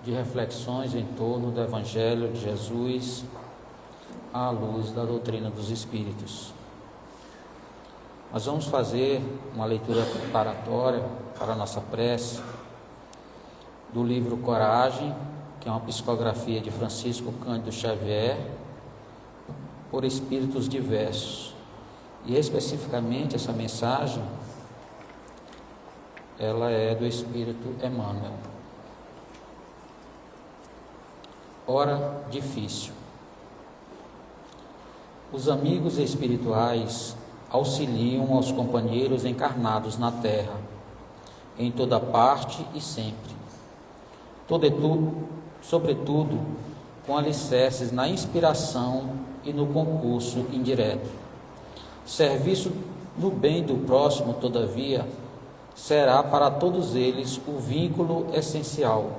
de reflexões em torno do Evangelho de Jesus à luz da doutrina dos Espíritos. Nós vamos fazer uma leitura preparatória para a nossa prece do livro Coragem, que é uma psicografia de Francisco Cândido Xavier, por espíritos diversos. E especificamente essa mensagem, ela é do Espírito Emmanuel. Hora difícil. Os amigos espirituais auxiliam aos companheiros encarnados na terra, em toda parte e sempre. Sobretudo, com alicerces na inspiração e no concurso indireto. Serviço no bem do próximo, todavia, será para todos eles o vínculo essencial,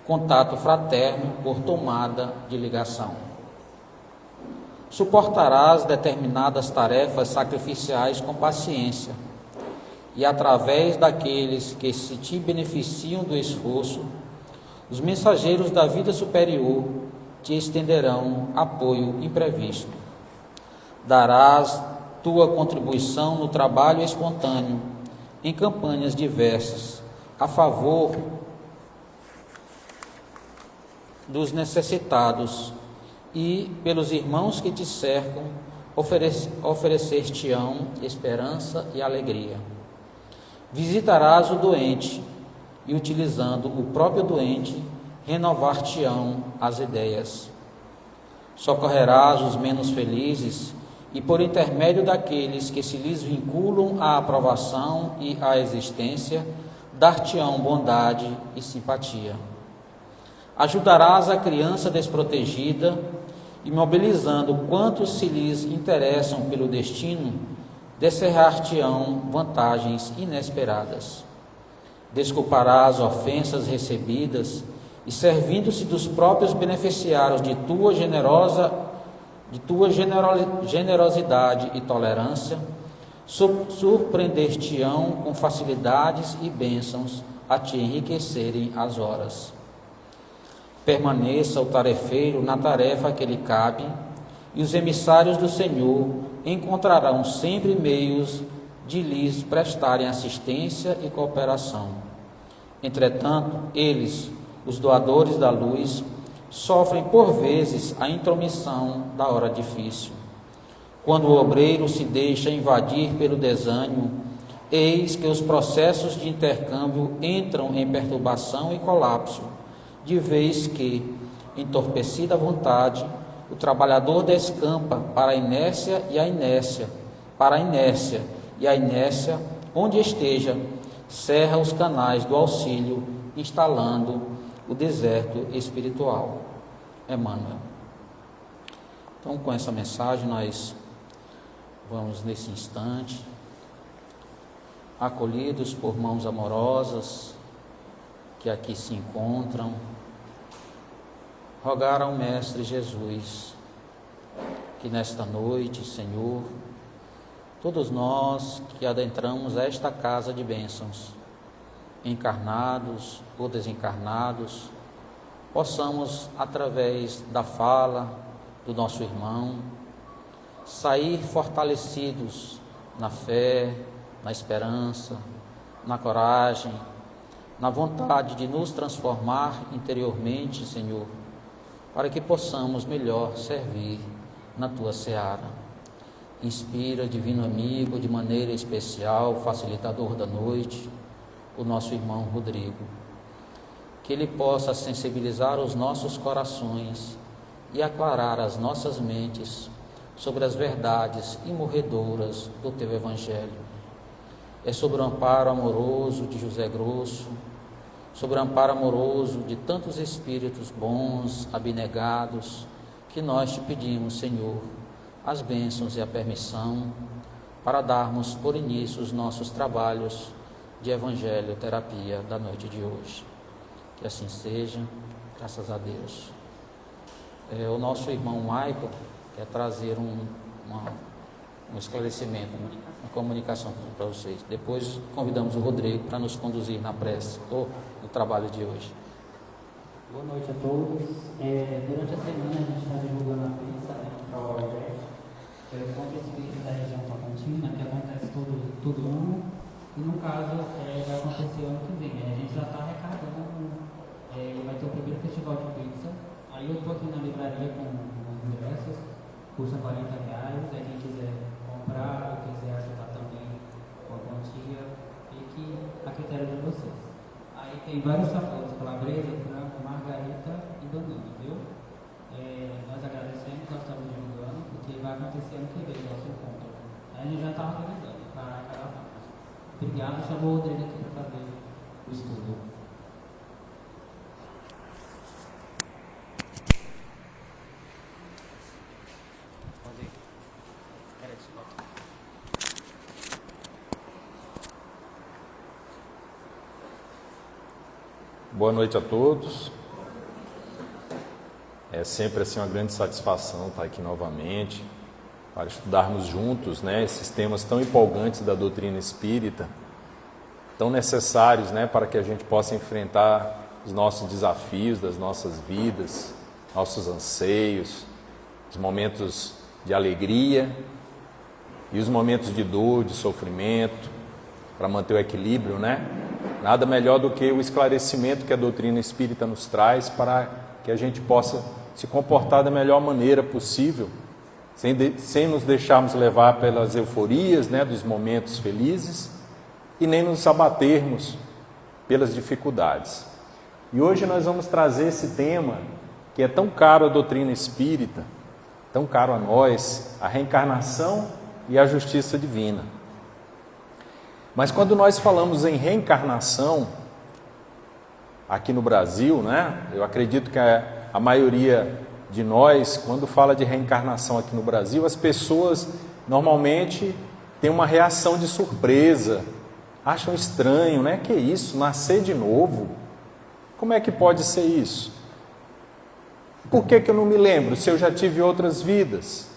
contato fraterno por tomada de ligação. Suportarás determinadas tarefas sacrificiais com paciência, e através daqueles que se te beneficiam do esforço, os mensageiros da vida superior te estenderão apoio imprevisto. Darás tua contribuição no trabalho espontâneo, em campanhas diversas, a favor dos necessitados, e pelos irmãos que te cercam, oferecer-te-ão esperança e alegria. Visitarás o doente, e utilizando o próprio doente, renovar-te-ão as ideias. Socorrerás os menos felizes, e por intermédio daqueles que se lhes vinculam à aprovação e à existência, dar-te-ão bondade e simpatia. Ajudarás a criança desprotegida, e mobilizando quantos se lhes interessam pelo destino, descerrar-te-ão vantagens inesperadas. Desculparás ofensas recebidas, e servindo-se dos próprios beneficiários de tua generosidade e tolerância, surpreender-te-ão com facilidades e bênçãos a te enriquecerem as horas. Permaneça o tarefeiro na tarefa que lhe cabe, e os emissários do Senhor encontrarão sempre meios de lhes prestarem assistência e cooperação. Entretanto, eles, os doadores da luz, sofrem por vezes a intromissão da hora difícil. Quando o obreiro se deixa invadir pelo desânimo, eis que os processos de intercâmbio entram em perturbação e colapso, de vez que, entorpecida a vontade, o trabalhador descampa para a inércia, onde esteja, cerra os canais do auxílio, instalando o deserto espiritual. Emmanuel. Então, com essa mensagem, nós vamos, nesse instante, acolhidos por mãos amorosas que aqui se encontram, rogar ao Mestre Jesus que nesta noite, Senhor, todos nós que adentramos esta casa de bênçãos, encarnados ou desencarnados, possamos, através da fala do nosso irmão, sair fortalecidos na fé, na esperança, na coragem, na vontade de nos transformar interiormente, Senhor, para que possamos melhor servir na Tua seara. Inspira, divino amigo, de maneira especial, facilitador da noite, o nosso irmão Rodrigo, que ele possa sensibilizar os nossos corações e aclarar as nossas mentes sobre as verdades imorredoras do Teu Evangelho. É sobre o amparo amoroso de José Grosso, sobre o amparo amoroso de tantos espíritos bons, abnegados, que nós te pedimos, Senhor, as bênçãos e a permissão para darmos por início os nossos trabalhos de Evangelho Terapia da noite de hoje. Que assim seja, graças a Deus. O nosso irmão Michael quer trazer um esclarecimento, uma comunicação para vocês. Depois convidamos o Rodrigo para nos conduzir na prece ou no trabalho de hoje. Boa noite a todos. Durante a semana a gente está divulgando a pista para o Alberto, que é o encontro espírita da região Tocantina, que acontece todo ano, e no caso vai acontecer ano que vem. A gente já está arrecadando, vai ter o primeiro festival de pizza. Aí eu estou aqui na livraria com os ingressos, custa R$40. Quem quiser comprar ou quiser ajudar também com a quantia, fique a critério de vocês. Aí tem vários sabores, calabresa, frango, margarita e banana, viu? Nós agradecemos, nós estamos divulgando, porque vai acontecer ano que vem, nosso encontro. Aí a gente já está organizando para cada parte. Obrigado, chamou o Rodrigo aqui para fazer o estudo. Boa noite a todos. É sempre assim uma grande satisfação estar aqui novamente para estudarmos juntos, né, esses temas tão empolgantes da doutrina espírita, tão necessários, né, para que a gente possa enfrentar os nossos desafios das nossas vidas, nossos anseios, os momentos de alegria e os momentos de dor, de sofrimento, para manter o equilíbrio, né? Nada melhor do que o esclarecimento que a doutrina espírita nos traz para que a gente possa se comportar da melhor maneira possível, sem nos deixarmos levar pelas euforias, né, dos momentos felizes e nem nos abatermos pelas dificuldades. E hoje nós vamos trazer esse tema que é tão caro à doutrina espírita, tão caro a nós, a reencarnação e a justiça divina. Mas quando nós falamos em reencarnação, aqui no Brasil, né, eu acredito que a maioria de nós, quando fala de reencarnação aqui no Brasil, as pessoas normalmente têm uma reação de surpresa, acham estranho, né? Que isso, nascer de novo? Como é que pode ser isso? Por que eu não me lembro se eu já tive outras vidas?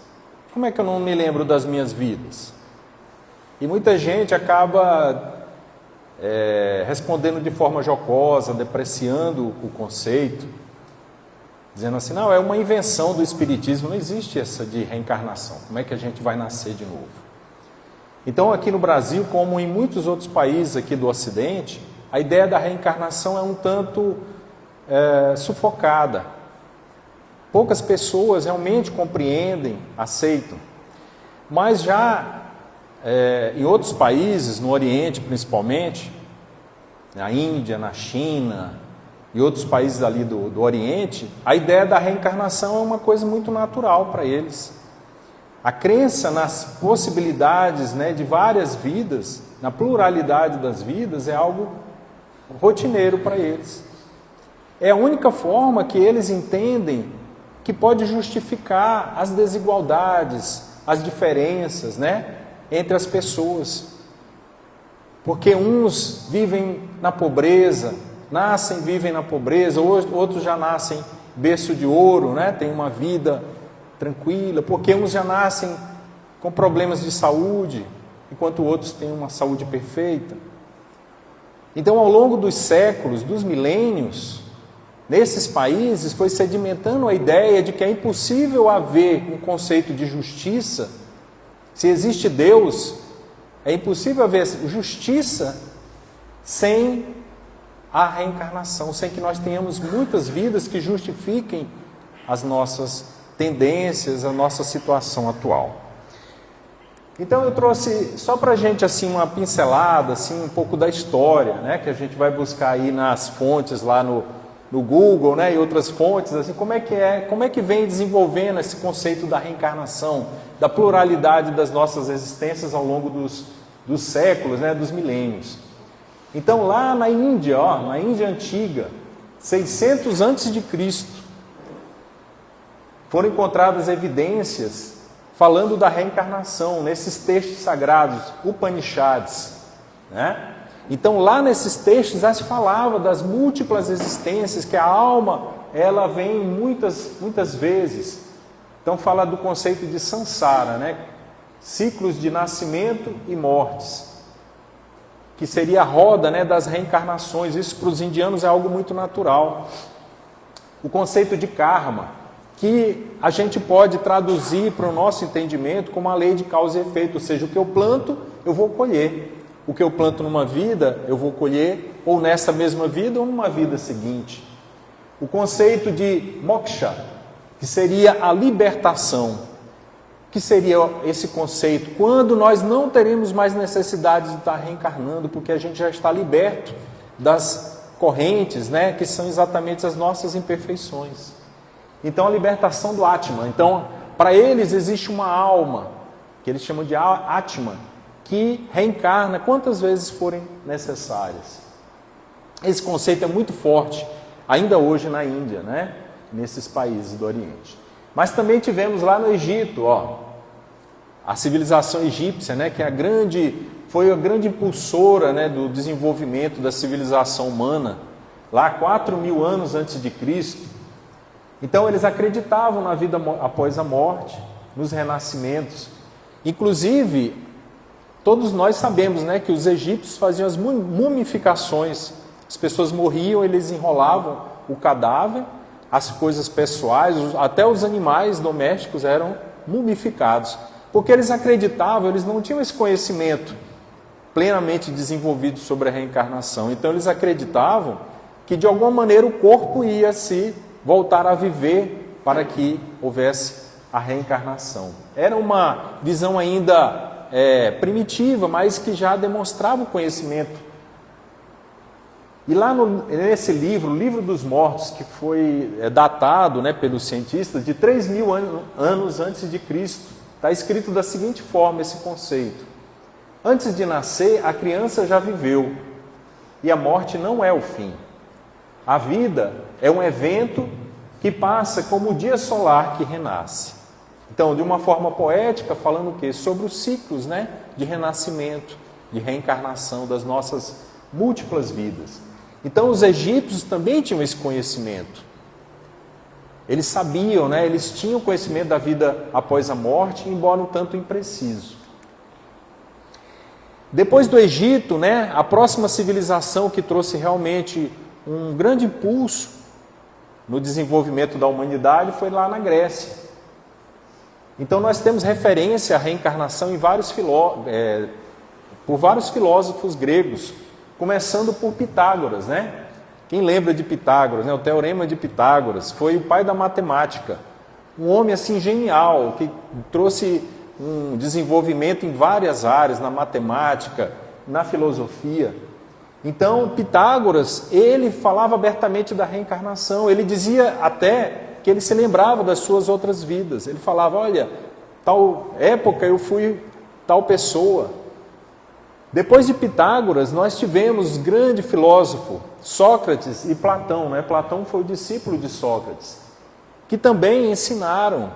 Como é que eu não me lembro das minhas vidas? E muita gente acaba respondendo de forma jocosa, depreciando o conceito, dizendo assim, não, é uma invenção do Espiritismo, não existe essa de reencarnação, como é que a gente vai nascer de novo? Então aqui no Brasil, como em muitos outros países aqui do Ocidente, a ideia da reencarnação é um tanto sufocada. Poucas pessoas realmente compreendem, aceitam, mas já em outros países, no Oriente principalmente, na Índia, na China e outros países ali do Oriente, a ideia da reencarnação é uma coisa muito natural para eles. A crença nas possibilidades, né, de várias vidas, na pluralidade das vidas, é algo rotineiro para eles. É a única forma que eles entendem que pode justificar as desigualdades, as diferenças, né, entre as pessoas, porque uns vivem na pobreza, vivem na pobreza, outros já nascem berço de ouro, né? Tem uma vida tranquila, porque uns já nascem com problemas de saúde, enquanto outros têm uma saúde perfeita. Então, ao longo dos séculos, dos milênios, nesses países foi sedimentando a ideia de que é impossível haver um conceito de justiça. Se existe Deus, é impossível haver justiça sem a reencarnação, sem que nós tenhamos muitas vidas que justifiquem as nossas tendências, a nossa situação atual. Então eu trouxe só para a gente assim, uma pincelada, assim, um pouco da história, né, que a gente vai buscar aí nas fontes lá no Google, né, e outras fontes, assim, como é que vem desenvolvendo esse conceito da reencarnação, da pluralidade das nossas existências ao longo dos séculos, né, dos milênios. Então lá na Índia, na Índia antiga, 600 a.C., foram encontradas evidências falando da reencarnação nesses textos sagrados, Upanishads, né? Então lá nesses textos já se falava das múltiplas existências, que a alma ela vem muitas vezes. Então fala do conceito de samsara, né? ciclos de nascimento e mortes, que seria a roda, né, das reencarnações. Isso para os indianos é algo muito natural. O conceito de karma, que a gente pode traduzir para o nosso entendimento como a lei de causa e efeito, ou seja, o que eu planto, eu vou colher. O que eu planto numa vida, eu vou colher, ou nessa mesma vida, ou numa vida seguinte. O conceito de moksha, que seria a libertação. Que seria esse conceito? Quando nós não teremos mais necessidade de estar reencarnando, porque a gente já está liberto das correntes, né, que são exatamente as nossas imperfeições. Então, a libertação do Atma. Então, para eles existe uma alma, que eles chamam de Atma, que reencarna quantas vezes forem necessárias. Esse conceito é muito forte, ainda hoje na Índia, né, nesses países do Oriente. Mas também tivemos lá no Egito, a civilização egípcia, né, que foi a grande impulsora, né, do desenvolvimento da civilização humana, lá 4.000 anos antes de Cristo. Então eles acreditavam na vida após a morte, nos renascimentos. Inclusive, todos nós sabemos, né, que os egípcios faziam as mumificações. As pessoas morriam, eles enrolavam o cadáver, as coisas pessoais, até os animais domésticos eram mumificados. Porque eles acreditavam, eles não tinham esse conhecimento plenamente desenvolvido sobre a reencarnação. Então eles acreditavam que de alguma maneira o corpo ia se voltar a viver para que houvesse a reencarnação. Era uma visão ainda primitiva, mas que já demonstrava o conhecimento. E lá nesse livro, o Livro dos Mortos, que foi datado, né, pelos cientistas de 3.000 anos antes de Cristo, está escrito da seguinte forma esse conceito: antes de nascer, a criança já viveu, e a morte não é o fim. A vida é um evento que passa como o dia solar que renasce. Então, de uma forma poética, falando o quê? Sobre os ciclos, né, de renascimento, de reencarnação das nossas múltiplas vidas. Então, os egípcios também tinham esse conhecimento. Eles sabiam, né, eles tinham conhecimento da vida após a morte, embora um tanto impreciso. Depois do Egito, né, a próxima civilização que trouxe realmente um grande impulso no desenvolvimento da humanidade foi lá na Grécia. Então nós temos referência à reencarnação por vários filósofos gregos, começando por Pitágoras, né? Quem lembra de Pitágoras, né? O Teorema de Pitágoras foi o pai da matemática, um homem assim genial, que trouxe um desenvolvimento em várias áreas, na matemática, na filosofia. Então, Pitágoras, ele falava abertamente da reencarnação, ele dizia até que ele se lembrava das suas outras vidas. Ele falava, olha, tal época eu fui tal pessoa. Depois de Pitágoras, nós tivemos grande filósofo, Sócrates e Platão, né? Platão foi o discípulo de Sócrates, que também ensinaram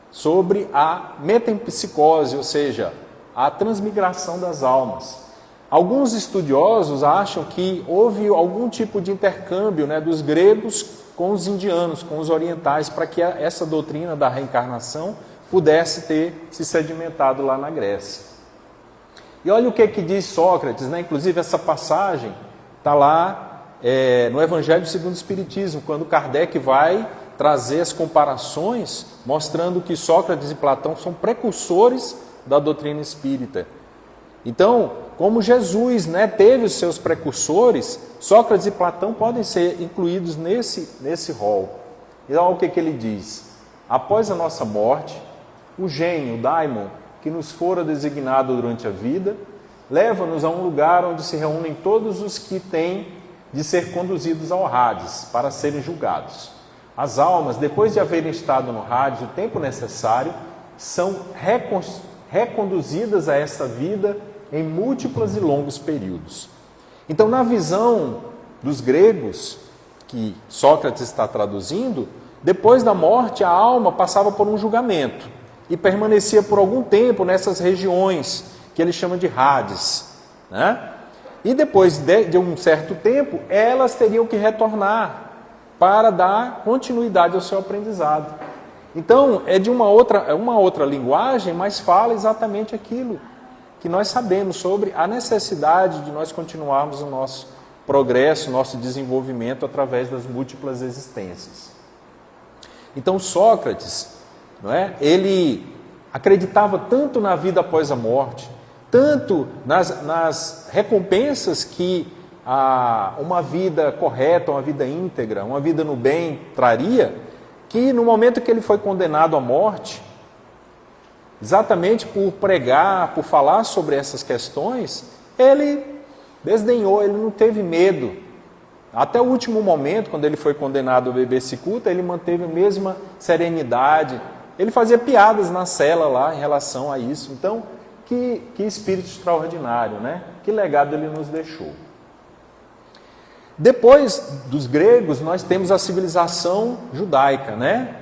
sobre a metempsicose, ou seja, a transmigração das almas. Alguns estudiosos acham que houve algum tipo de intercâmbio, né, dos gregos com os indianos, com os orientais, para que essa doutrina da reencarnação pudesse ter se sedimentado lá na Grécia. E olha o que diz Sócrates, né? Inclusive essa passagem está lá no Evangelho segundo o Espiritismo, quando Kardec vai trazer as comparações, mostrando que Sócrates e Platão são precursores da doutrina espírita. Então, como Jesus, né, teve os seus precursores, Sócrates e Platão podem ser incluídos nesse rol. Então, olha o que ele diz: após a nossa morte, o gênio, o daimon, que nos fora designado durante a vida, leva-nos a um lugar onde se reúnem todos os que têm de ser conduzidos ao Hades para serem julgados. As almas, depois de haverem estado no Hades o tempo necessário, são reconduzidas a essa vida em múltiplos e longos períodos. Então, na visão dos gregos, que Sócrates está traduzindo, depois da morte a alma passava por um julgamento e permanecia por algum tempo nessas regiões que ele chama de Hades, né? E depois de um certo tempo, elas teriam que retornar para dar continuidade ao seu aprendizado. Então, é de uma outra linguagem, mas fala exatamente aquilo que nós sabemos sobre a necessidade de nós continuarmos o nosso progresso, nosso desenvolvimento através das múltiplas existências. Então, Sócrates, não é? Ele acreditava tanto na vida após a morte, tanto nas recompensas que uma vida correta, uma vida íntegra, uma vida no bem traria, que no momento que ele foi condenado à morte, exatamente por pregar, por falar sobre essas questões, ele desdenhou, ele não teve medo. Até o último momento, quando ele foi condenado a beber cicuta, ele manteve a mesma serenidade. Ele fazia piadas na cela lá em relação a isso. Então, que espírito extraordinário, né? Que legado ele nos deixou. Depois dos gregos, nós temos a civilização judaica, né?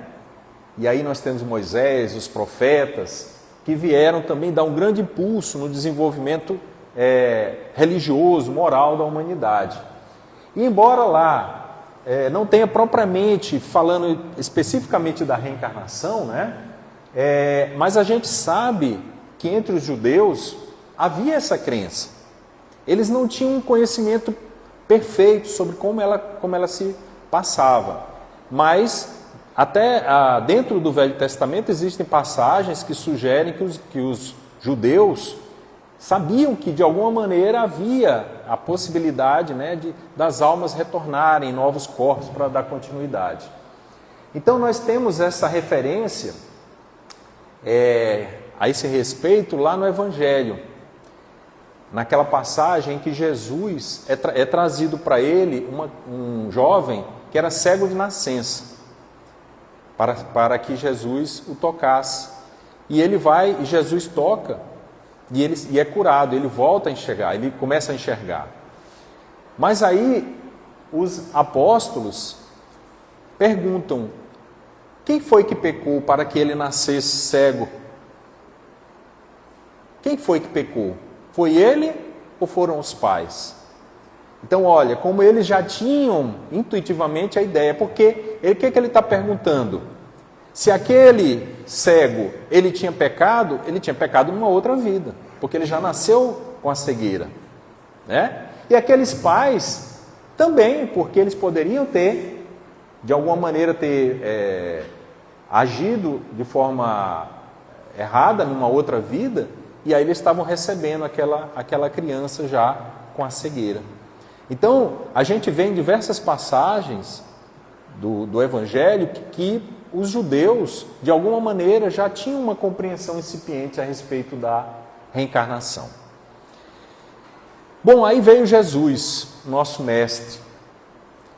E aí nós temos Moisés, os profetas, que vieram também dar um grande impulso no desenvolvimento religioso, moral da humanidade. E embora lá não tenha propriamente, falando especificamente da reencarnação, né? Mas a gente sabe que entre os judeus havia essa crença. Eles não tinham um conhecimento perfeito sobre como ela se passava. Mas até dentro do Velho Testamento existem passagens que sugerem que os judeus sabiam que de alguma maneira havia a possibilidade, né, das almas retornarem em novos corpos para dar continuidade. Então nós temos essa referência a esse respeito lá no Evangelho, naquela passagem em que Jesus é trazido para ele um jovem que era cego de nascença, para que Jesus o tocasse. E ele vai, e Jesus toca, e é curado, ele volta a enxergar, ele começa a enxergar. Mas aí os apóstolos perguntam: quem foi que pecou para que ele nascesse cego? Quem foi que pecou? Foi ele ou foram os pais? Então, olha, como eles já tinham intuitivamente a ideia, porque o que ele está perguntando? Se aquele cego, ele tinha pecado numa outra vida, porque ele já nasceu com a cegueira, né? E aqueles pais também, porque eles poderiam ter, de alguma maneira, agido de forma errada numa outra vida, e aí eles estavam recebendo aquela criança já com a cegueira. Então, a gente vê em diversas passagens do Evangelho que os judeus, de alguma maneira, já tinham uma compreensão incipiente a respeito da reencarnação. Bom, aí veio Jesus, nosso mestre.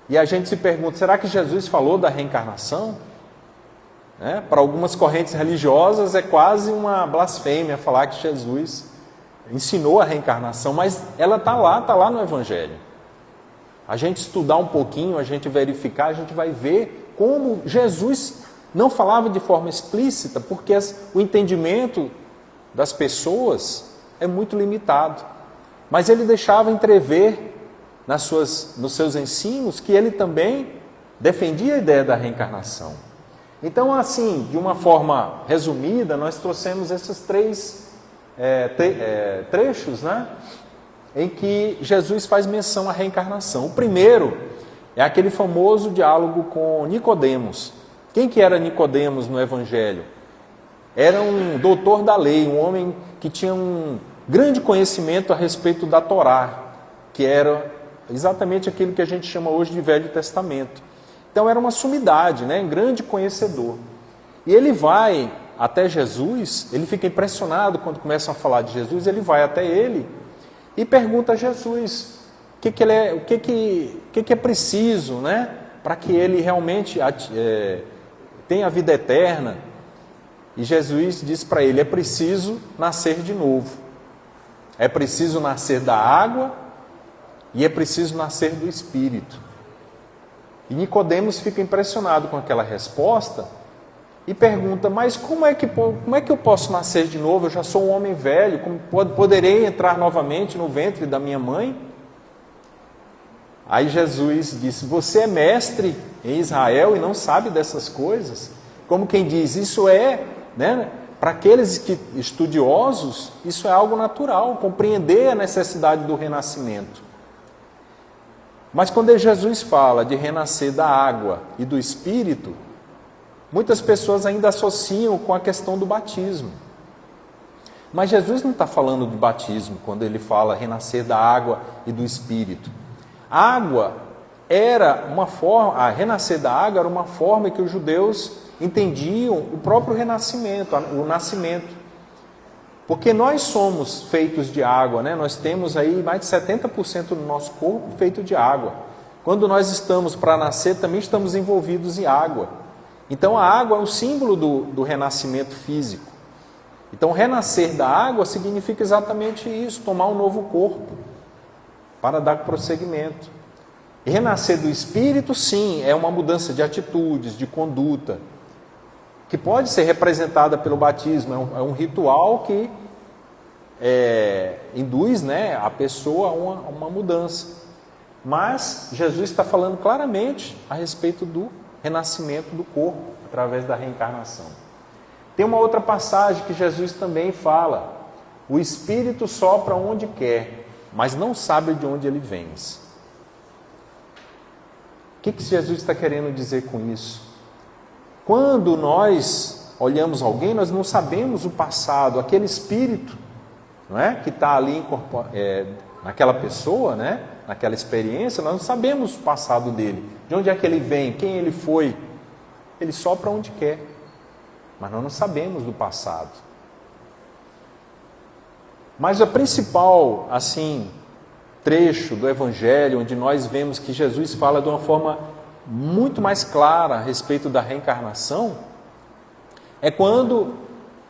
E a gente se pergunta, será que Jesus falou da reencarnação? Para algumas correntes religiosas é quase uma blasfêmia falar que Jesus ensinou a reencarnação, mas ela está lá no Evangelho. A gente estudar um pouquinho, a gente verificar, a gente vai ver como Jesus não falava de forma explícita, porque o entendimento das pessoas é muito limitado. Mas ele deixava entrever nos seus ensinos que ele também defendia a ideia da reencarnação. Então, assim, de uma forma resumida, nós trouxemos esses três trechos, né, em que Jesus faz menção à reencarnação. O primeiro é aquele famoso diálogo com Nicodemos. Quem que era Nicodemos no Evangelho? Era um doutor da lei, um homem que tinha um grande conhecimento a respeito da Torá, que era exatamente aquilo que a gente chama hoje de Velho Testamento. Então era uma sumidade, né? Um grande conhecedor. E ele vai até Jesus, ele fica impressionado quando começam a falar de Jesus, ele vai até ele e pergunta a Jesus o que é preciso, né? Para que ele realmente tenha a vida eterna. E Jesus diz para ele, é preciso nascer de novo. É preciso nascer da água e é preciso nascer do Espírito. E Nicodemos fica impressionado com aquela resposta e pergunta, mas como é que eu posso nascer de novo? Eu já sou um homem velho, como poderei entrar novamente no ventre da minha mãe? Aí Jesus disse, você é mestre em Israel e não sabe dessas coisas? como quem diz, isso é, né, para aqueles estudiosos, isso é algo natural, compreender a necessidade do renascimento. Mas quando Jesus fala de renascer da água e do Espírito, muitas pessoas ainda associam com a questão do batismo. Mas Jesus não está falando de batismo quando ele fala renascer da água e do Espírito. A água era uma forma, a renascer da água era uma forma que os judeus entendiam o próprio renascimento, o nascimento. Porque nós somos feitos de água, né? Nós temos aí mais de 70% do nosso corpo feito de água. Quando nós estamos para nascer, também estamos envolvidos em água. Então a água é um símbolo do renascimento físico. Então renascer da água significa exatamente isso, tomar um novo corpo para dar prosseguimento. E renascer do Espírito, sim, é uma mudança de atitudes, de conduta, que pode ser representada pelo batismo. É um ritual que induz, né, a pessoa a uma mudança. Mas Jesus está falando claramente a respeito do renascimento do corpo, através da reencarnação. Tem uma outra passagem que Jesus também fala: o Espírito sopra onde quer, mas não sabe de onde ele vem. O que Jesus está querendo dizer com isso? Quando nós olhamos alguém, nós não sabemos o passado, aquele espírito, não é, que está ali naquela pessoa, né, naquela experiência, nós não sabemos o passado dele, de onde é que ele vem, quem ele foi. Ele sopra onde quer, mas nós não sabemos do passado. Mas o principal, assim, trecho do Evangelho, onde nós vemos que Jesus fala de uma forma muito mais clara a respeito da reencarnação, é quando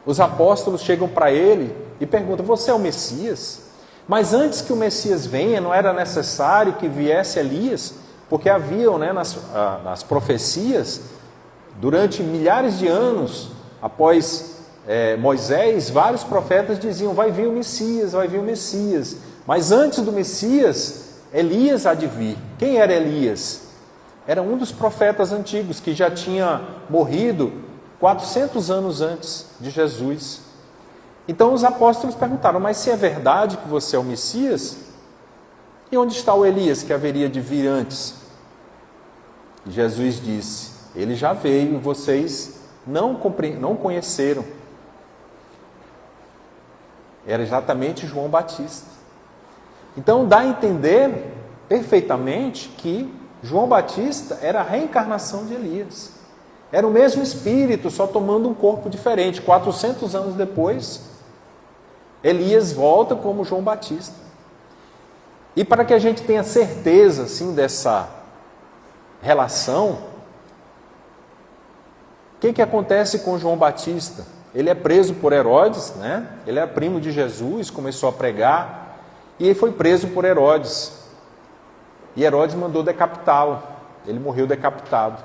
os apóstolos chegam para ele e perguntam: você é o Messias? Mas antes que o Messias venha, não era necessário que viesse Elias? Porque haviam, né, nas profecias, durante milhares de anos, após Moisés, vários profetas diziam: vai vir o Messias, vai vir o Messias. Mas antes do Messias, Elias há de vir. Quem era Elias? Era um dos profetas antigos que já tinha morrido 400 anos antes de Jesus. Então os apóstolos perguntaram: mas se é verdade que você é o Messias, e onde está o Elias que haveria de vir antes? E Jesus disse: ele já veio, vocês não conheceram. Era exatamente João Batista. Então dá a entender perfeitamente que João Batista era a reencarnação de Elias. Era o mesmo espírito, só tomando um corpo diferente. 400 anos depois, Elias volta como João Batista. E para que a gente tenha certeza, assim, dessa relação, o que acontece com João Batista? Ele é preso por Herodes, né? Ele é primo de Jesus, começou a pregar, e ele foi preso por Herodes. E Herodes mandou decapitá-lo. Ele morreu decapitado.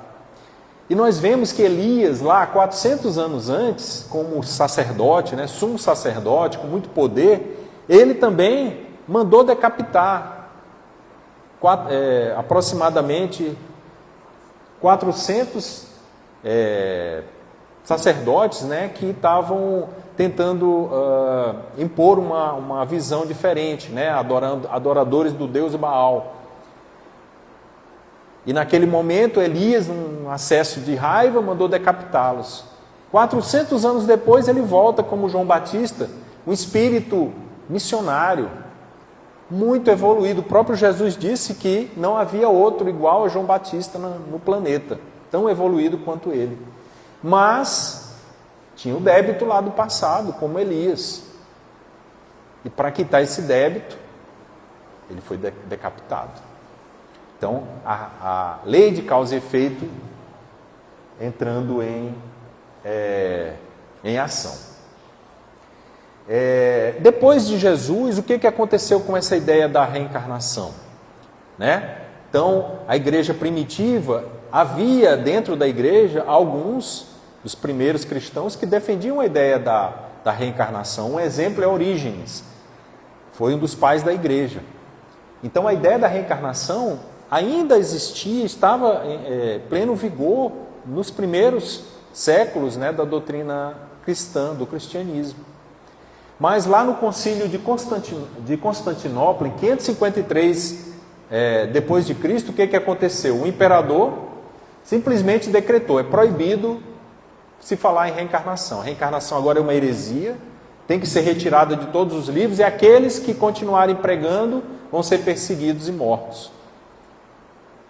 E nós vemos que Elias, lá 400 anos antes, como sacerdote, né, sumo sacerdote, com muito poder, ele também mandou decapitar aproximadamente 400 sacerdotes, né, que estavam tentando impor uma visão diferente, né, adoradores do deus Baal. E naquele momento Elias, num acesso de raiva, mandou decapitá-los. 400 anos depois ele volta como João Batista, um espírito missionário, muito evoluído. O próprio Jesus disse que não havia outro igual a João Batista no planeta, tão evoluído quanto ele. Mas tinha o débito lá do passado, como Elias. E para quitar esse débito, ele foi decapitado. Então, a lei de causa e efeito entrando em ação. Depois de Jesus, o que aconteceu com essa ideia da reencarnação? Né? Então, a igreja primitiva, havia dentro da igreja alguns dos primeiros cristãos que defendiam a ideia da reencarnação. Um exemplo é Orígenes, foi um dos pais da igreja. Então, a ideia da reencarnação ainda existia, estava em pleno vigor nos primeiros séculos, né, da doutrina cristã, do cristianismo. Mas lá no concílio de Constantinopla, em 553 depois de Cristo, o que aconteceu? O imperador simplesmente decretou, é proibido se falar em reencarnação. A reencarnação agora é uma heresia, tem que ser retirada de todos os livros, e aqueles que continuarem pregando vão ser perseguidos e mortos.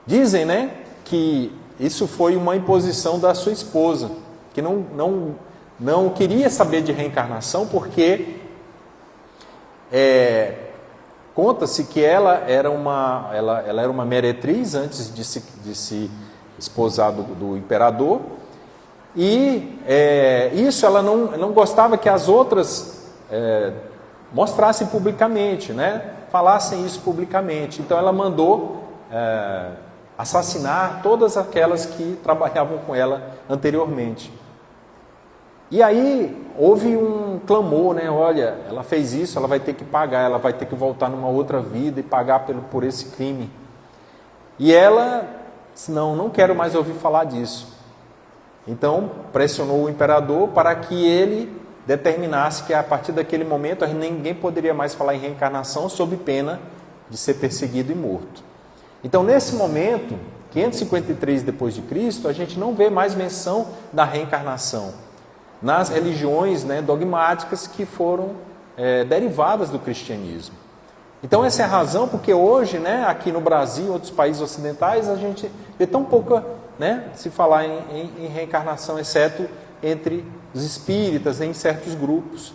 Dizem, né, que isso foi uma imposição da sua esposa, que não queria saber de reencarnação, porque conta-se que ela era uma meretriz antes de se esposar do imperador, e isso ela não gostava que as outras mostrassem publicamente, né? Falassem isso publicamente. Então ela mandou assassinar todas aquelas que trabalhavam com ela anteriormente. E aí houve um clamor, né? Olha, ela fez isso, ela vai ter que pagar, ela vai ter que voltar numa outra vida e pagar por esse crime. E ela disse, não quero mais ouvir falar disso. Então pressionou o imperador para que ele determinasse que a partir daquele momento ninguém poderia mais falar em reencarnação, sob pena de ser perseguido e morto. Então nesse momento, 553 depois de Cristo, a gente não vê mais menção da reencarnação nas religiões, né, dogmáticas que foram derivadas do cristianismo. Então essa é a razão porque hoje, né, aqui no Brasil, outros países ocidentais, a gente vê tão pouca, né, se falar em reencarnação, exceto entre os espíritas, em certos grupos,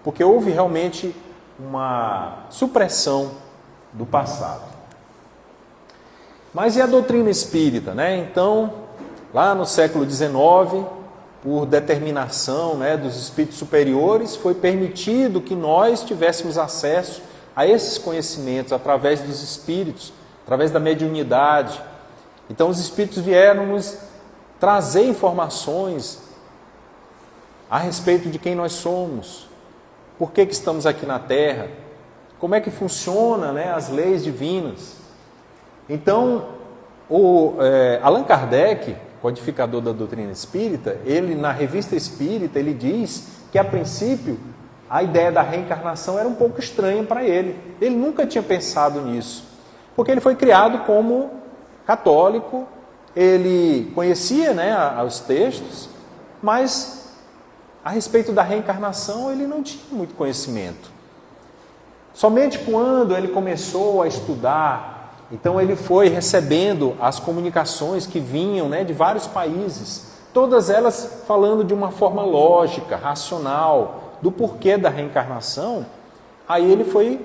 porque houve realmente uma supressão do passado. Mas e a doutrina espírita, né? Então, lá no século XIX, por determinação, né, dos espíritos superiores, foi permitido que nós tivéssemos acesso a esses conhecimentos através dos espíritos, através da mediunidade. Então os espíritos vieram nos trazer informações a respeito de quem nós somos, por que estamos aqui na Terra, como é que funciona, né, as leis divinas. Então Allan Kardec, codificador da doutrina espírita, ele na Revista Espírita, ele diz que a princípio a ideia da reencarnação era um pouco estranha para ele. Ele nunca tinha pensado nisso, porque ele foi criado como católico, ele conhecia, né, os textos, mas a respeito da reencarnação ele não tinha muito conhecimento. Somente quando ele começou a estudar, então ele foi recebendo as comunicações que vinham, né, de vários países, todas elas falando de uma forma lógica, racional, do porquê da reencarnação. Aí ele foi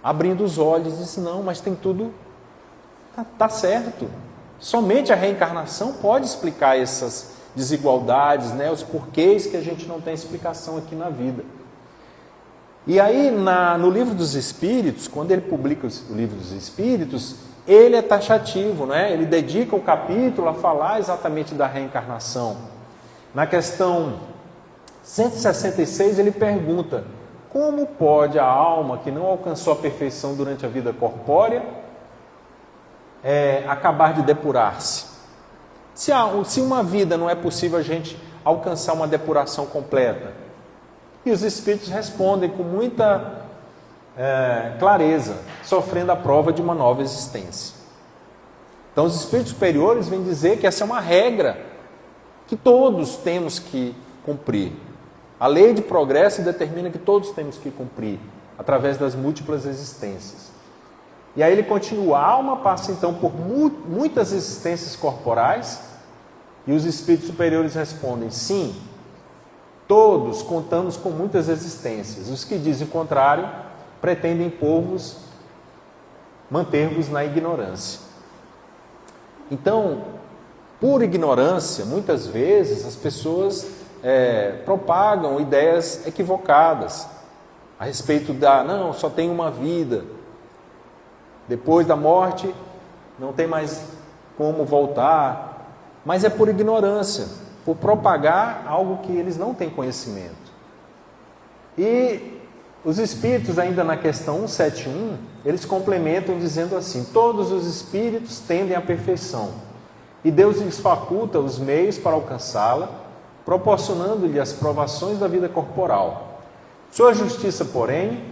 abrindo os olhos e disse, não, mas tem tudo, tá certo. Somente a reencarnação pode explicar essas desigualdades, né, os porquês que a gente não tem explicação aqui na vida. E aí, no Livro dos Espíritos, quando ele publica o Livro dos Espíritos, ele é taxativo, né? Ele dedica o capítulo a falar exatamente da reencarnação. Na questão 166, ele pergunta, como pode a alma que não alcançou a perfeição durante a vida corpórea acabar de depurar-se? Se uma vida não é possível a gente alcançar uma depuração completa, e os espíritos respondem com muita clareza, sofrendo a prova de uma nova existência. Então os espíritos superiores vêm dizer que essa é uma regra que todos temos que cumprir. A lei de progresso determina que todos temos que cumprir, através das múltiplas existências. E aí ele continua, a alma passa então por muitas existências corporais, e os espíritos superiores respondem, sim, todos contamos com muitas existências. Os que dizem o contrário pretendem manter-vos na ignorância. Então, por ignorância, muitas vezes as pessoas propagam ideias equivocadas a respeito não, só tem uma vida. Depois da morte não tem mais como voltar. Mas é por ignorância, por propagar algo que eles não têm conhecimento. E os espíritos, ainda na questão 171, eles complementam dizendo assim, todos os espíritos tendem à perfeição. e Deus lhes faculta os meios para alcançá-la, proporcionando-lhe as provações da vida corporal. Sua justiça, porém,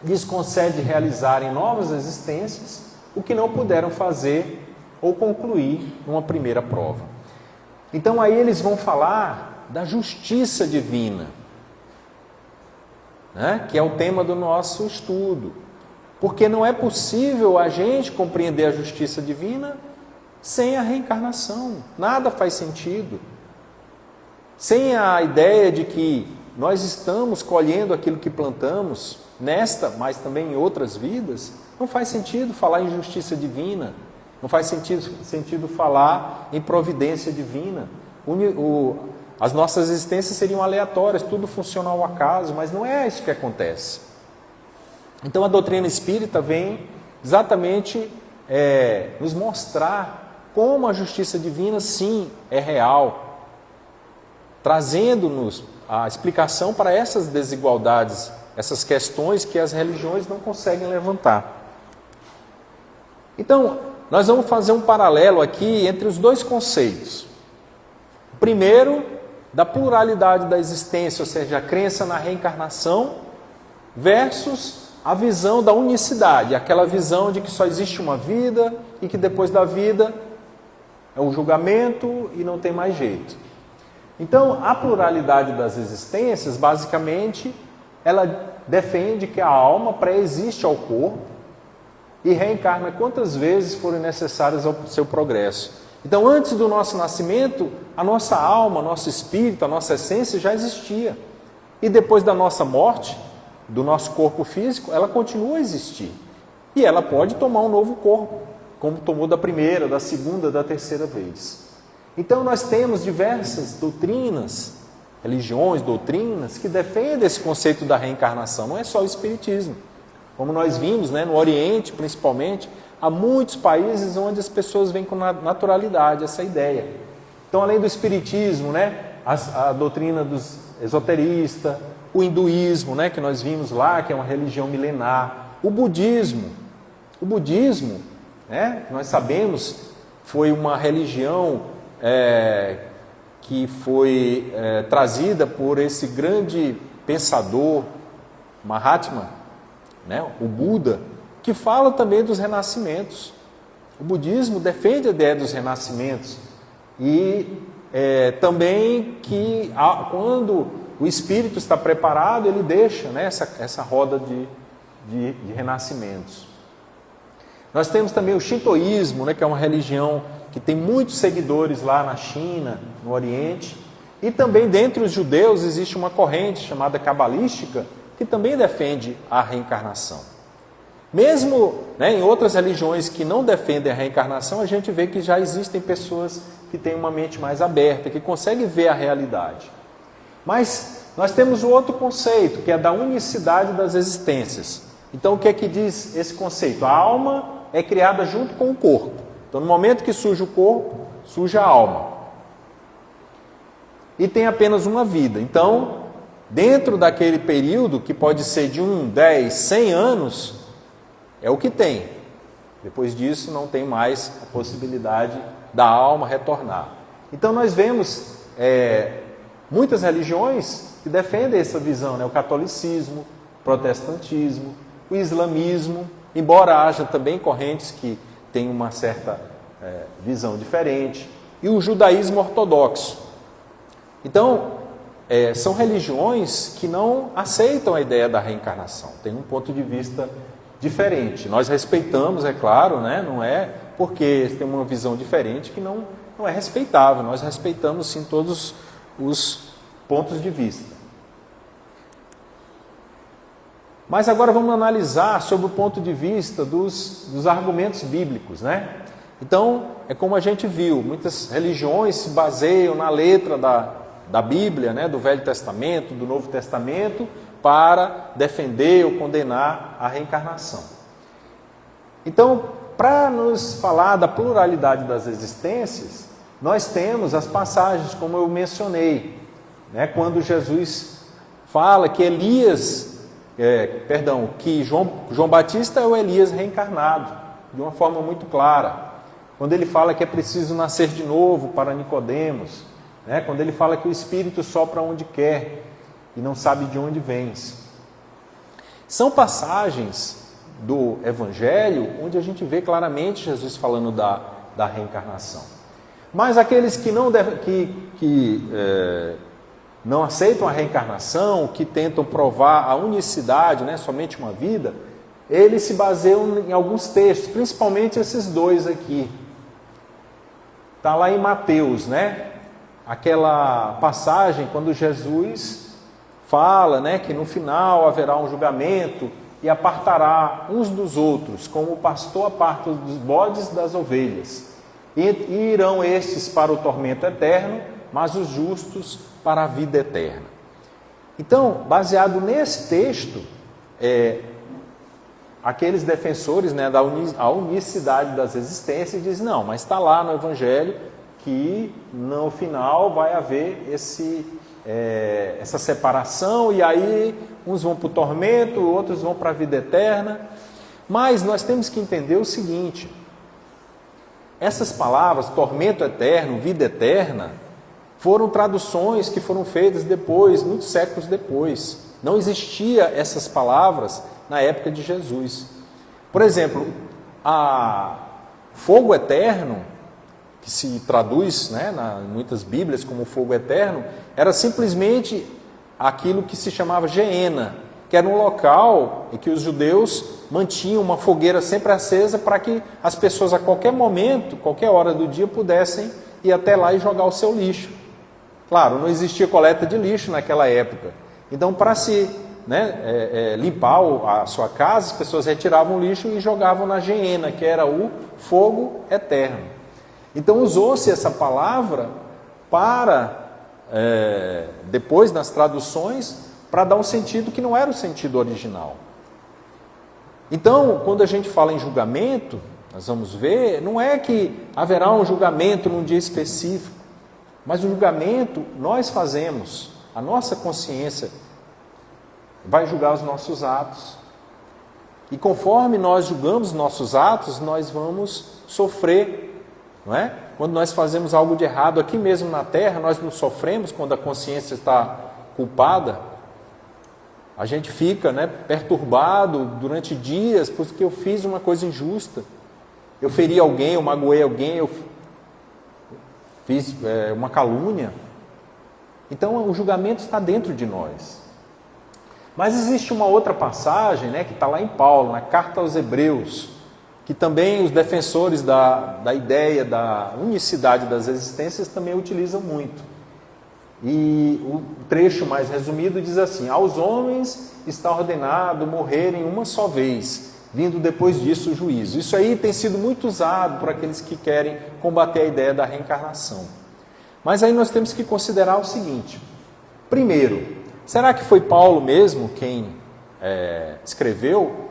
lhes concede realizar em novas existências o que não puderam fazer ou concluir numa primeira prova. Então aí eles vão falar da justiça divina, né? Que é o tema do nosso estudo. Porque não é possível a gente compreender a justiça divina sem a reencarnação. Nada faz sentido. Sem a ideia de que nós estamos colhendo aquilo que plantamos, nesta, mas também em outras vidas, não faz sentido falar em justiça divina, não faz sentido falar em providência divina. As nossas existências seriam aleatórias, tudo funciona ao acaso, mas não é isso que acontece. Então a doutrina espírita vem exatamente nos mostrar como a justiça divina sim é real, trazendo-nos a explicação para essas desigualdades, essas questões que as religiões não conseguem levantar. Então, nós vamos fazer um paralelo aqui entre os dois conceitos. Primeiro, da pluralidade da existência, ou seja, a crença na reencarnação, versus a visão da unicidade, aquela visão de que só existe uma vida e que depois da vida é o julgamento e não tem mais jeito. Então, a pluralidade das existências, basicamente, ela defende que a alma pré-existe ao corpo e reencarna quantas vezes forem necessárias ao seu progresso. Então, antes do nosso nascimento, a nossa alma, nosso espírito, a nossa essência já existia. E depois da nossa morte, do nosso corpo físico, ela continua a existir. E ela pode tomar um novo corpo, como tomou da primeira, da segunda, da terceira vez. Então, nós temos diversas doutrinas, religiões, doutrinas, que defendem esse conceito da reencarnação. Não é só o espiritismo. Como nós vimos, né, no Oriente, principalmente, há muitos países onde as pessoas veem com naturalidade essa ideia. Então, além do espiritismo, né, a doutrina dos esoteristas, o hinduísmo, né, que nós vimos lá, que é uma religião milenar, o budismo, né, que nós sabemos, foi uma religião que foi trazida por esse grande pensador, Mahatma, né, o Buda, que fala também dos renascimentos. O budismo defende a ideia dos renascimentos e também que quando o espírito está preparado, ele deixa, né, essa roda de renascimentos. Nós temos também o shintoísmo, né, que é uma religião que tem muitos seguidores lá na China, no Oriente, e também dentre os judeus existe uma corrente chamada cabalística, que também defende a reencarnação. Mesmo, né, em outras religiões que não defendem a reencarnação, a gente vê que já existem pessoas que têm uma mente mais aberta, que conseguem ver a realidade. Mas nós temos o outro conceito, que é da unicidade das existências. Então, o que é que diz esse conceito? A alma é criada junto com o corpo. Então, no momento que surge o corpo, surge a alma. E tem apenas uma vida. Então, dentro daquele período, que pode ser de 1, 10, 100 anos, é o que tem. Depois disso, não tem mais a possibilidade da alma retornar. Então, nós vemos muitas religiões que defendem essa visão, né? O catolicismo, o protestantismo, o islamismo, embora haja também correntes que têm uma certa visão diferente, e o judaísmo ortodoxo. Então, são religiões que não aceitam a ideia da reencarnação, tem um ponto de vista diferente. Nós respeitamos, é claro, né? Não é porque eles têm uma visão diferente que não é respeitável, nós respeitamos sim todos os pontos de vista. Mas agora vamos analisar sobre o ponto de vista dos argumentos bíblicos, né? Então, é como a gente viu, muitas religiões se baseiam na letra da Bíblia, né, do Velho Testamento, do Novo Testamento, para defender ou condenar a reencarnação. Então, para nos falar da pluralidade das existências, nós temos as passagens, como eu mencionei, né, quando Jesus fala que que João Batista é o Elias reencarnado, de uma forma muito clara. quando ele fala que é preciso nascer de novo para Nicodemos, né? Quando ele fala que o Espírito sopra onde quer e não sabe de onde vens. São passagens do Evangelho onde a gente vê claramente Jesus falando da reencarnação. Mas aqueles que não aceitam a reencarnação, que tentam provar a unicidade, né, somente uma vida, eles se baseiam em alguns textos, principalmente esses dois aqui. Está lá em Mateus, né? Aquela passagem quando Jesus fala, né, que no final haverá um julgamento e apartará uns dos outros, como o pastor aparta dos bodes das ovelhas. E irão estes para o tormento eterno, mas os justos para a vida eterna. Então, baseado nesse texto, aqueles defensores, né, da unicidade das existências dizem, não, mas está lá no Evangelho que no final vai haver essa separação, e aí uns vão para o tormento, outros vão para a vida eterna. Mas nós temos que entender o seguinte: essas palavras, tormento eterno, vida eterna, foram traduções que foram feitas depois, muitos séculos depois. Não existia essas palavras na época de Jesus. Por exemplo, a fogo eterno, que se traduz, né, em muitas Bíblias como fogo eterno, era simplesmente aquilo que se chamava Geena, que era um local em que os judeus mantinham uma fogueira sempre acesa para que as pessoas a qualquer momento, qualquer hora do dia, pudessem ir até lá e jogar o seu lixo. Claro, não existia coleta de lixo naquela época. Então, para se limpar a sua casa, as pessoas retiravam o lixo e jogavam na Geena, que era o fogo eterno. Então usou-se essa palavra para, depois nas traduções, para dar um sentido que não era o sentido original. Então, quando a gente fala em julgamento, nós vamos ver, não é que haverá um julgamento num dia específico, mas o julgamento nós fazemos, a nossa consciência vai julgar os nossos atos. E conforme nós julgamos nossos atos, nós vamos sofrer. Não é? Quando nós fazemos algo de errado aqui mesmo na terra, nós não sofremos quando a consciência está culpada. A gente fica, né, perturbado durante dias porque eu fiz uma coisa injusta. Eu feri alguém, eu magoei alguém, eu fiz uma calúnia. Então o julgamento está dentro de nós. Mas existe uma outra passagem, né, que está lá em Paulo, na carta aos Hebreus, que também os defensores da ideia da unicidade das existências também utilizam muito. E o trecho mais resumido diz assim: aos homens está ordenado morrerem uma só vez, vindo depois disso o juízo. Isso aí tem sido muito usado por aqueles que querem combater a ideia da reencarnação. Mas aí nós temos que considerar o seguinte: primeiro, será que foi Paulo mesmo quem escreveu?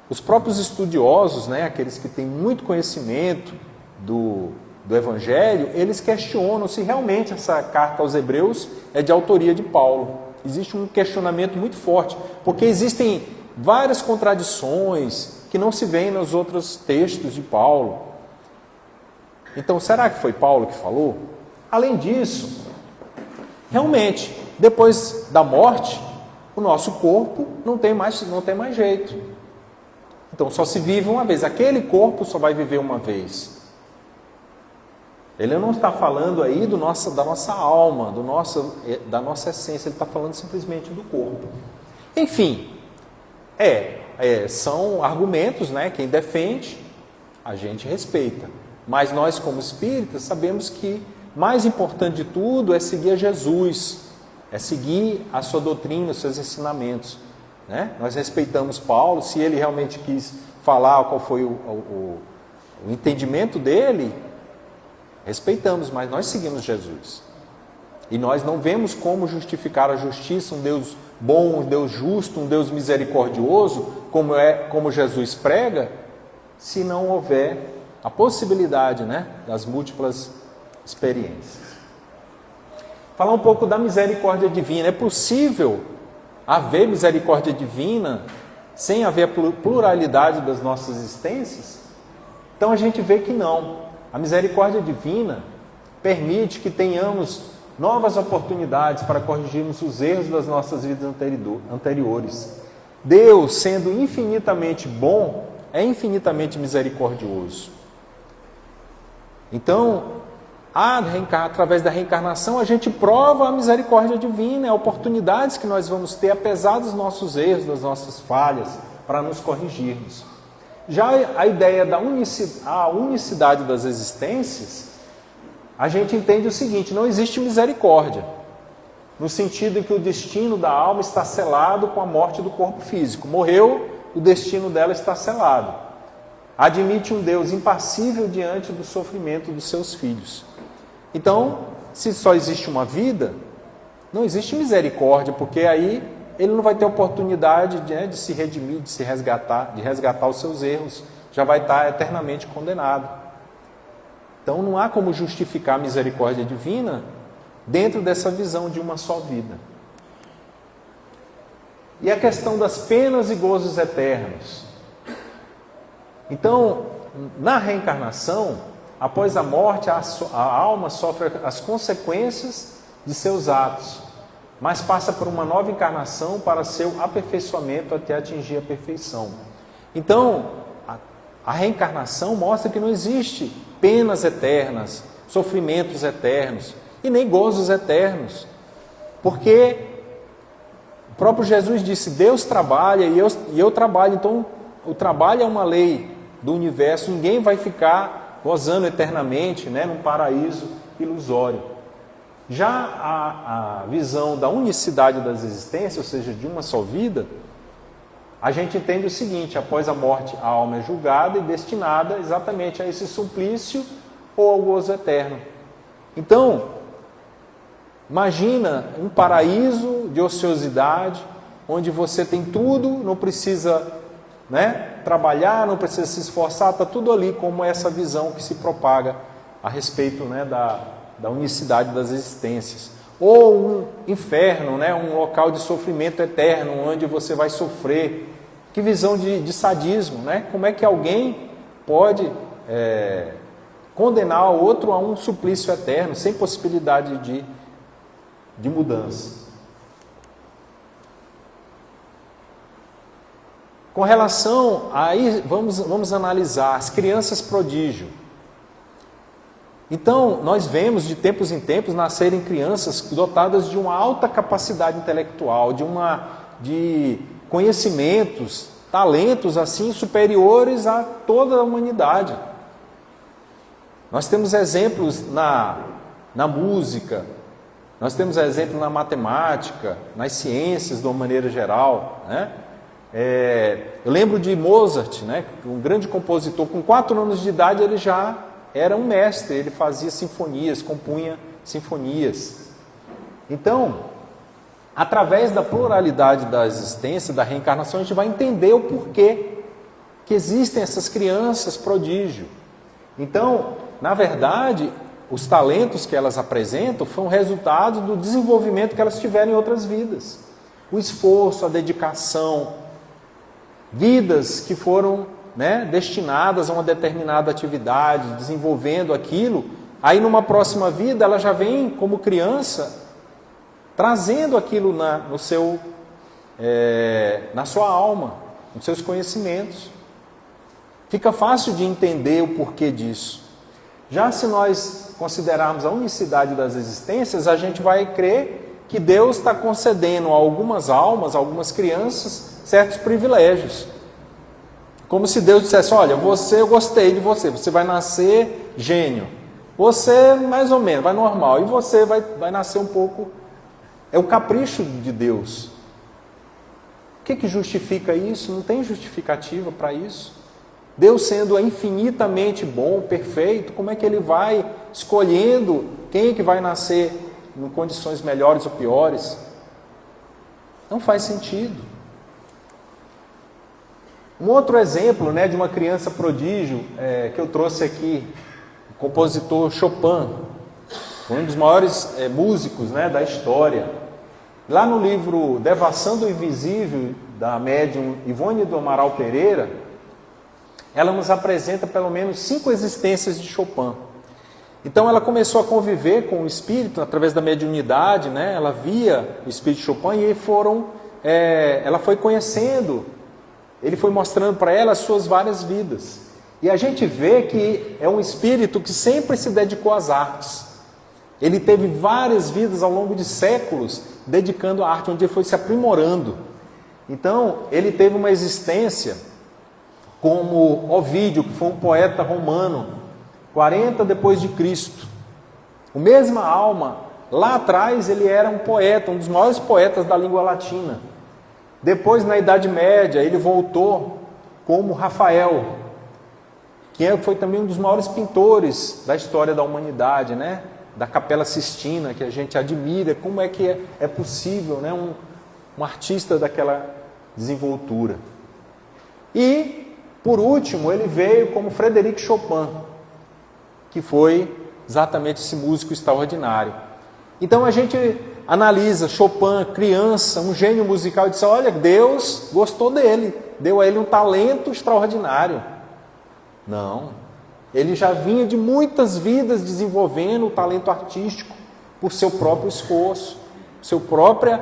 Os próprios estudiosos, né, aqueles que têm muito conhecimento do Evangelho, eles questionam se realmente essa carta aos Hebreus é de autoria de Paulo. Existe um questionamento muito forte, porque existem várias contradições que não se veem nos outros textos de Paulo. Então, será que foi Paulo que falou? Além disso, realmente, depois da morte, o nosso corpo não tem mais jeito. Então, só se vive uma vez. Aquele corpo só vai viver uma vez. Ele não está falando aí da nossa alma, da nossa essência. Ele está falando simplesmente do corpo. Enfim, são argumentos, né? Quem defende, a gente respeita. Mas nós, como espíritas, sabemos que mais importante de tudo é seguir a Jesus, é seguir a sua doutrina, os seus ensinamentos. Né? Nós respeitamos Paulo, se ele realmente quis falar qual foi o entendimento dele, respeitamos, mas nós seguimos Jesus. E nós não vemos como justificar a justiça, um Deus bom, um Deus justo, um Deus misericordioso, como Jesus prega, se não houver a possibilidade, né, das múltiplas experiências. Falar um pouco da misericórdia divina. É possível haver misericórdia divina sem haver a pluralidade das nossas existências? Então a gente vê que não. a misericórdia divina permite que tenhamos novas oportunidades para corrigirmos os erros das nossas vidas anteriores. Deus, sendo infinitamente bom, é infinitamente misericordioso. Então, através da reencarnação, a gente prova a misericórdia divina, oportunidades que nós vamos ter, apesar dos nossos erros, das nossas falhas, para nos corrigirmos. Já a ideia da unicidade das existências, a gente entende o seguinte: não existe misericórdia, no sentido em que o destino da alma está selado com a morte do corpo físico. Morreu, o destino dela está selado. Admite um Deus impassível diante do sofrimento dos seus filhos. Então, se só existe uma vida, não existe misericórdia, porque aí ele não vai ter oportunidade de se redimir, de se resgatar, de resgatar os seus erros, já vai estar eternamente condenado. Então não há como justificar a misericórdia divina dentro dessa visão de uma só vida. E a questão das penas e gozos eternos. Então, na reencarnação, após a morte, a alma sofre as consequências de seus atos, mas passa por uma nova encarnação para seu aperfeiçoamento até atingir a perfeição. Então, a reencarnação mostra que não existe penas eternas, sofrimentos eternos e nem gozos eternos, porque o próprio Jesus disse: Deus trabalha e eu trabalho. Então, o trabalho é uma lei do universo, ninguém vai ficar gozando eternamente, num paraíso ilusório. Já a visão da unicidade das existências, ou seja, de uma só vida, a gente entende o seguinte: após a morte, a alma é julgada e destinada exatamente a esse suplício ou ao gozo eterno. Então, imagina um paraíso de ociosidade, onde você tem tudo, não precisa trabalhar, não precisa se esforçar, está tudo ali, como essa visão que se propaga a respeito da unicidade das existências. Ou um inferno, um local de sofrimento eterno, onde você vai sofrer. Que visão de sadismo, Como é que alguém pode condenar o outro a um suplício eterno, sem possibilidade de mudança? Com relação aí, vamos analisar as crianças prodígio. Então, nós vemos de tempos em tempos nascerem crianças dotadas de uma alta capacidade intelectual, de conhecimentos, talentos assim superiores a toda a humanidade. Nós temos exemplos na música, nós temos exemplos na matemática, nas ciências de uma maneira geral, Eu lembro de Mozart, um grande compositor. Com 4 anos de idade ele já era um mestre, ele fazia sinfonias, compunha sinfonias. Então, através da pluralidade da existência, da reencarnação, a gente vai entender o porquê que existem essas crianças prodígio. Então, na verdade, os talentos que elas apresentam foram resultado do desenvolvimento que elas tiveram em outras vidas. O esforço, a dedicação, vidas que foram destinadas a uma determinada atividade, desenvolvendo aquilo. Aí numa próxima vida ela já vem como criança, trazendo aquilo na sua alma, nos seus conhecimentos. Fica fácil de entender o porquê disso. Já se nós considerarmos a unicidade das existências, a gente vai crer que Deus está concedendo a algumas almas, a algumas crianças, certos privilégios. Como se Deus dissesse: olha, eu gostei de você, você vai nascer gênio. Você mais ou menos, vai normal. E você vai nascer um pouco... É o capricho de Deus. O que justifica isso? Não tem justificativa para isso. Deus, sendo infinitamente bom, perfeito, como é que Ele vai escolhendo quem é que vai nascer em condições melhores ou piores? Não faz sentido. Um outro exemplo de uma criança prodígio que eu trouxe aqui, o compositor Chopin, um dos maiores músicos da história. Lá no livro Devassando o Invisível, da médium Ivone do Amaral Pereira, ela nos apresenta pelo menos 5 existências de Chopin. Então ela começou a conviver com o espírito através da mediunidade, né? Ela via o espírito de Chopin e ela foi conhecendo, ele foi mostrando para ela as suas várias vidas. E a gente vê que é um espírito que sempre se dedicou às artes. Ele teve várias vidas ao longo de séculos dedicando à arte, onde ele foi se aprimorando. Então, ele teve uma existência como Ovídio, que foi um poeta romano, 40 depois de Cristo. O mesma alma, lá atrás ele era um poeta, um dos maiores poetas da língua latina. Depois, na Idade Média, ele voltou como Rafael, que foi também um dos maiores pintores da história da humanidade, né? Da Capela Sistina, que a gente admira, como é que é possível, né? Um artista daquela desenvoltura. E, por último, ele veio como Frédéric Chopin, que foi exatamente esse músico extraordinário. Então a gente analisa Chopin, criança, um gênio musical, e diz: olha, Deus gostou dele, deu a ele um talento extraordinário. Não, ele já vinha de muitas vidas desenvolvendo o talento artístico por seu próprio esforço, sua própria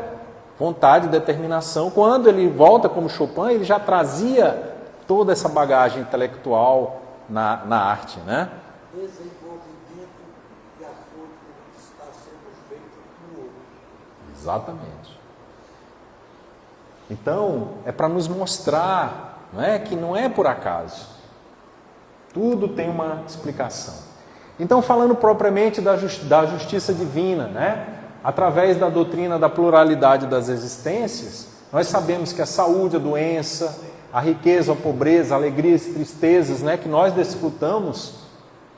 vontade e determinação. Quando ele volta como Chopin, ele já trazia toda essa bagagem intelectual na arte, né? Desenvolvimento de acordo com o que está sendo feito no outro. Exatamente. Então, é para nos mostrar, não é, que não é por acaso. Tudo tem uma explicação. Então, falando propriamente da justiça divina, né? Através da doutrina da pluralidade das existências, nós sabemos que a saúde, a doença, a riqueza, a pobreza, a alegria e tristezas, né, que nós desfrutamos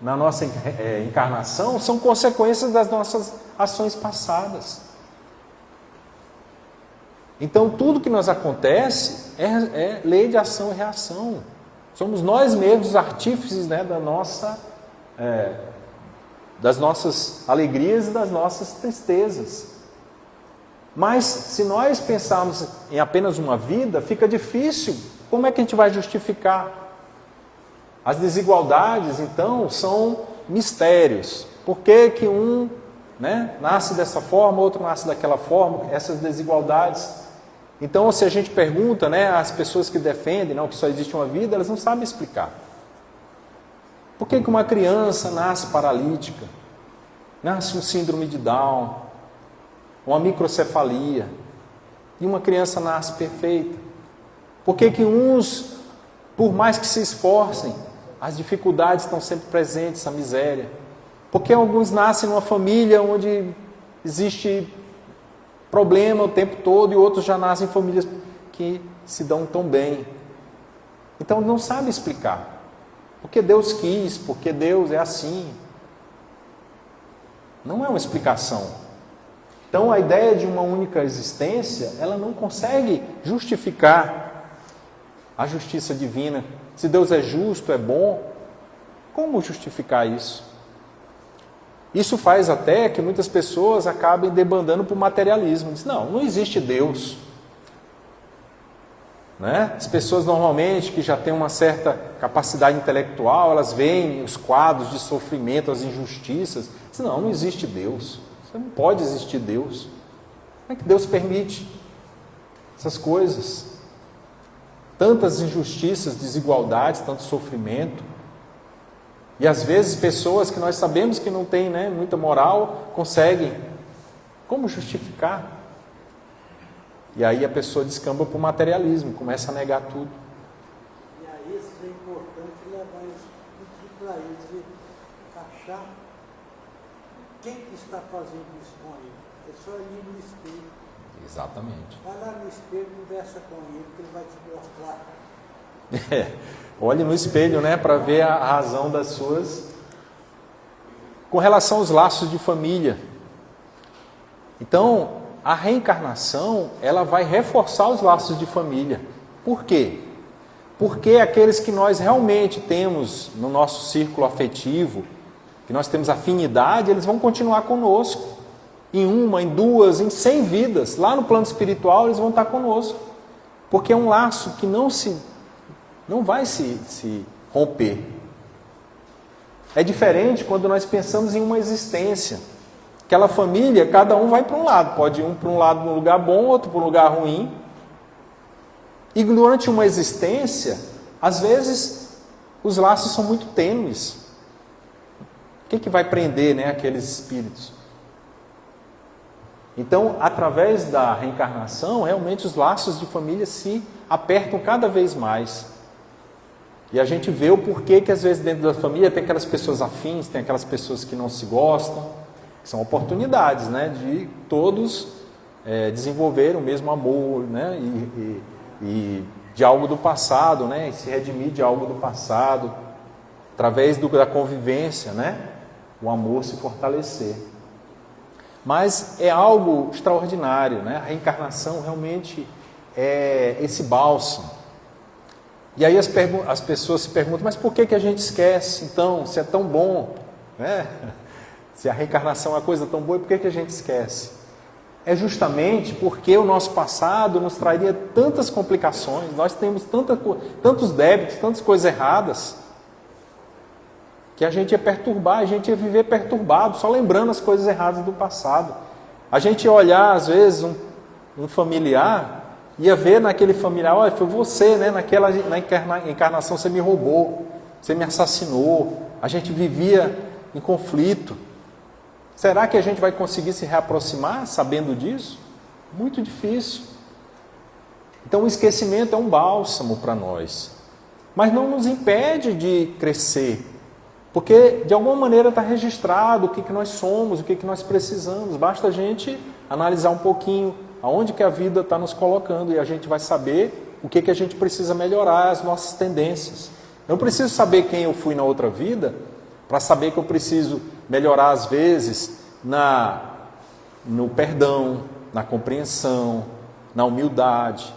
na nossa encarnação, são consequências das nossas ações passadas. Então, tudo que nos acontece é lei de ação e reação. Somos nós mesmos os artífices, né, das nossas alegrias e das nossas tristezas. Mas, se nós pensarmos em apenas uma vida, fica difícil. Como é que a gente vai justificar? As desigualdades, então, são mistérios. Por que que um, né, nasce dessa forma, outro nasce daquela forma? Essas desigualdades. Então, se a gente pergunta, né, às pessoas que defendem, não, que só existe uma vida, elas não sabem explicar. Por que que uma criança nasce paralítica? Nasce um síndrome de Down, uma microcefalia, e uma criança nasce perfeita? Por que que uns, por mais que se esforcem, as dificuldades estão sempre presentes, a miséria? Por que alguns nascem numa família onde existe problema o tempo todo e outros já nascem em famílias que se dão tão bem? Então não sabe explicar. Porque Deus quis, porque Deus é assim. Não é uma explicação. Então a ideia de uma única existência, ela não consegue justificar a justiça divina. Se Deus é justo, é bom, como justificar isso? Isso faz até que muitas pessoas acabem debandando para o materialismo. Diz, não existe Deus. Né? As pessoas normalmente que já têm uma certa capacidade intelectual, elas veem os quadros de sofrimento, as injustiças. Diz, não existe Deus. Não pode existir Deus. Como é que Deus permite essas coisas? Tantas injustiças, desigualdades, tanto sofrimento. E às vezes pessoas que nós sabemos que não têm, né, muita moral, conseguem. Como justificar? E aí a pessoa descamba para o materialismo, começa a negar tudo. E aí é importante levar isso, pedir para eles e achar quem que está fazendo isso com ele. É só ir no espelho. Exatamente. Vai lá no espelho, conversa com ele, que ele vai te mostrar. Olhe no espelho, né, para ver a razão das suas. Com relação aos laços de família. Então, a reencarnação, ela vai reforçar os laços de família. Por quê? Porque aqueles que nós realmente temos no nosso círculo afetivo, que nós temos afinidade, eles vão continuar conosco. Em uma, em duas, em 100 vidas. Lá no plano espiritual, eles vão estar conosco. Porque é um laço que não vai se romper. É diferente quando nós pensamos em uma existência. Aquela família, cada um vai para um lado. Pode ir um para um lado num lugar bom, outro para um lugar ruim. E durante uma existência, às vezes, os laços são muito tênues. O que vai prender, né, aqueles espíritos? Então, através da reencarnação, realmente os laços de família se apertam cada vez mais. E a gente vê o porquê que às vezes dentro da família tem aquelas pessoas afins, tem aquelas pessoas que não se gostam. São oportunidades, né, de todos desenvolver o mesmo amor, né, e de algo do passado, né, e se redimir de algo do passado, através da convivência, né, o amor se fortalecer. Mas é algo extraordinário, né? A reencarnação realmente é esse bálsamo. E aí as pessoas se perguntam, mas por que a gente esquece então, se é tão bom, né? Se a reencarnação é uma coisa tão boa, por que a gente esquece? É justamente porque o nosso passado nos traria tantas complicações, nós temos tantos débitos, tantas coisas erradas, que a gente ia perturbar, a gente ia viver perturbado, só lembrando as coisas erradas do passado. A gente ia olhar, às vezes, um familiar, ia ver naquele familiar, olha, foi você, né? Na encarnação você me roubou, você me assassinou, a gente vivia em conflito. Será que a gente vai conseguir se reaproximar sabendo disso? Muito difícil. Então o esquecimento é um bálsamo para nós, mas não nos impede de crescer. Porque, de alguma maneira, está registrado o que nós somos, o que nós precisamos. Basta a gente analisar um pouquinho aonde que a vida está nos colocando e a gente vai saber o que a gente precisa melhorar, as nossas tendências. Eu não preciso saber quem eu fui na outra vida para saber que eu preciso melhorar, às vezes, no perdão, na compreensão, na humildade.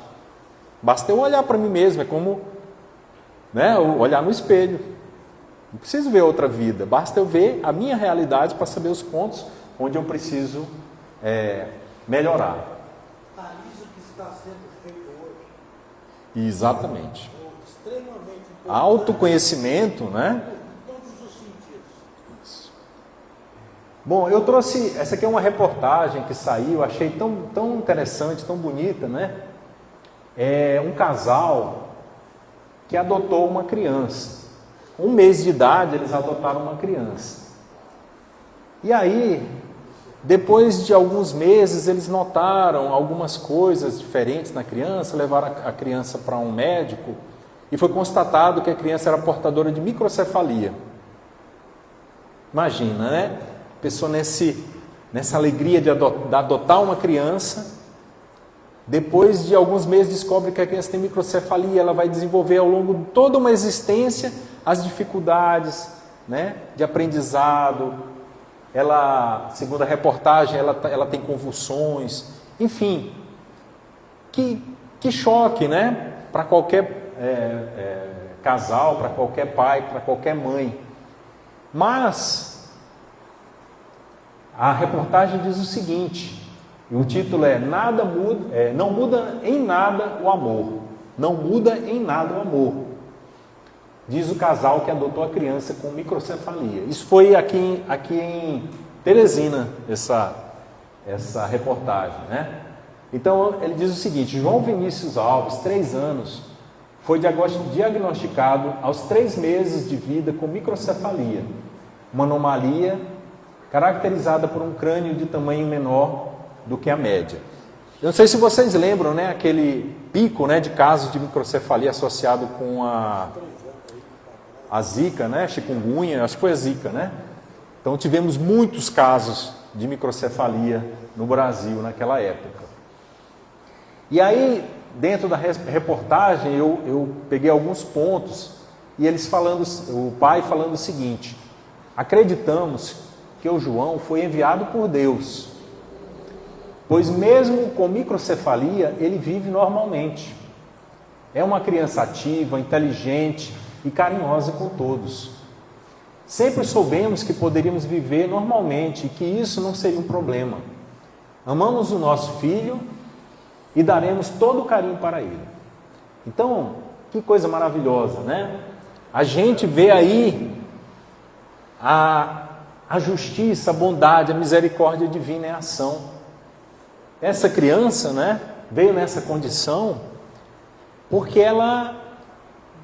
Basta eu olhar para mim mesmo, é como, né, olhar no espelho. Não preciso ver outra vida, basta eu ver a minha realidade para saber os pontos onde eu preciso melhorar. Isso que está sendo feito hoje. Exatamente. Extremamente importante. Autoconhecimento, né? Em todos os sentidos. Bom, eu trouxe, essa aqui é uma reportagem que saiu, achei tão interessante, tão bonita, né? É um casal que adotou uma criança. 1 mês de idade, eles adotaram uma criança. E aí, depois de alguns meses, eles notaram algumas coisas diferentes na criança, levaram a criança para um médico e foi constatado que a criança era portadora de microcefalia. Imagina, né? A pessoa nessa alegria de adotar uma criança, depois de alguns meses descobre que a criança tem microcefalia, ela vai desenvolver ao longo de toda uma existência as dificuldades, né, de aprendizado. Ela, segundo a reportagem, ela tem convulsões, enfim, que choque, né, para qualquer casal, para qualquer pai, para qualquer mãe. Mas a reportagem diz o seguinte, e o título é não muda em nada o amor. Não muda em nada o amor. Diz o casal que adotou a criança com microcefalia. Isso foi aqui em Teresina, essa reportagem, né? Então, ele diz o seguinte, João Vinícius Alves, 3 anos, foi diagnosticado aos 3 meses de vida com microcefalia, uma anomalia caracterizada por um crânio de tamanho menor do que a média. Eu não sei se vocês lembram, né, aquele pico, né, de casos de microcefalia associado com a zika, né, chikungunya, acho que foi a zika, né? Então tivemos muitos casos de microcefalia no Brasil naquela época. E aí, dentro da reportagem, eu peguei alguns pontos e o pai falando o seguinte: acreditamos que o João foi enviado por Deus, pois mesmo com microcefalia ele vive normalmente. É uma criança ativa, inteligente e carinhosa com todos. Sempre soubemos que poderíamos viver normalmente e que isso não seria um problema. Amamos o nosso filho e daremos todo o carinho para ele. Então, que coisa maravilhosa, né? A gente vê aí a justiça, a bondade, a misericórdia divina em ação. Essa criança, né, veio nessa condição porque ela,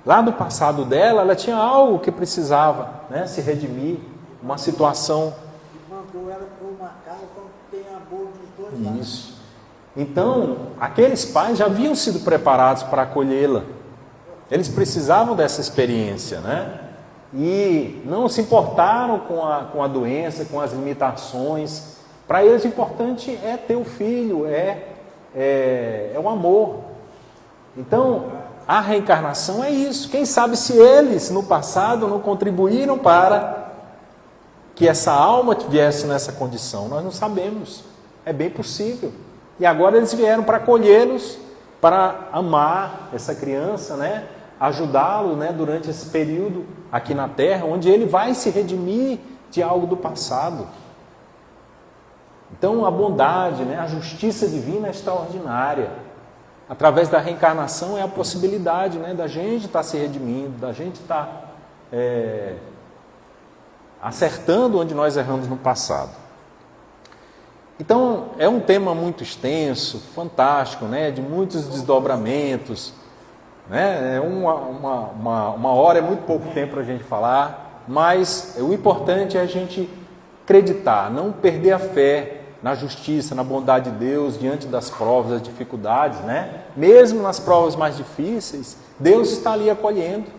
lá no passado dela, ela tinha algo que precisava, né, se redimir, uma situação. E mandou ela para uma casa onde tem amor dos dois lados. Isso. Então, aqueles pais já haviam sido preparados para acolhê-la. Eles precisavam dessa experiência, né? E não se importaram com a doença, com as limitações. Para eles o importante é ter o filho, é o amor. Então, a reencarnação é isso. Quem sabe se eles, no passado, não contribuíram para que essa alma viesse nessa condição. Nós não sabemos. É bem possível. E agora eles vieram para acolhê-los, para amar essa criança, né? Ajudá-lo, né, durante esse período aqui na Terra, onde ele vai se redimir de algo do passado. Então a bondade, né, a justiça divina é extraordinária. Através da reencarnação é a possibilidade, né, da gente estar se redimindo, da gente estar acertando onde nós erramos no passado. Então é um tema muito extenso, fantástico, né, de muitos desdobramentos. Né? Uma hora é muito pouco tempo para a gente falar, mas o importante é a gente acreditar, não perder a fé na justiça, na bondade de Deus diante das provas, das dificuldades, né? Mesmo nas provas mais difíceis, Deus está ali acolhendo,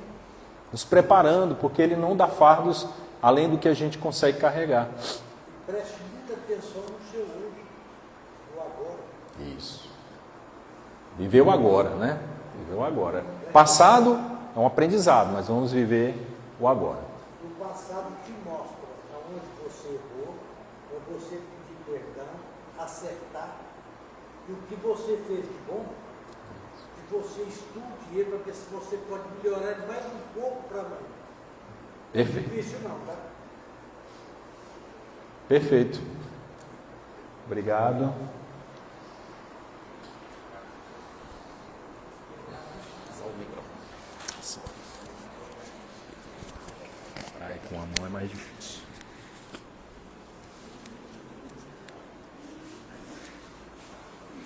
nos preparando, porque Ele não dá fardos além do que a gente consegue carregar. Preste muita atenção no seu hoje, no agora. Isso. Viver o agora, né? Viver o agora. Passado é um aprendizado, mas vamos viver o agora. O passado te mostra aonde você errou, para você pedir perdão, acertar. E o que você fez de bom, que você estude ele para ver se você pode melhorar mais um pouco para amanhã. Perfeito. Não é difícil não, tá? Perfeito. Obrigado. Com a mão é mais difícil.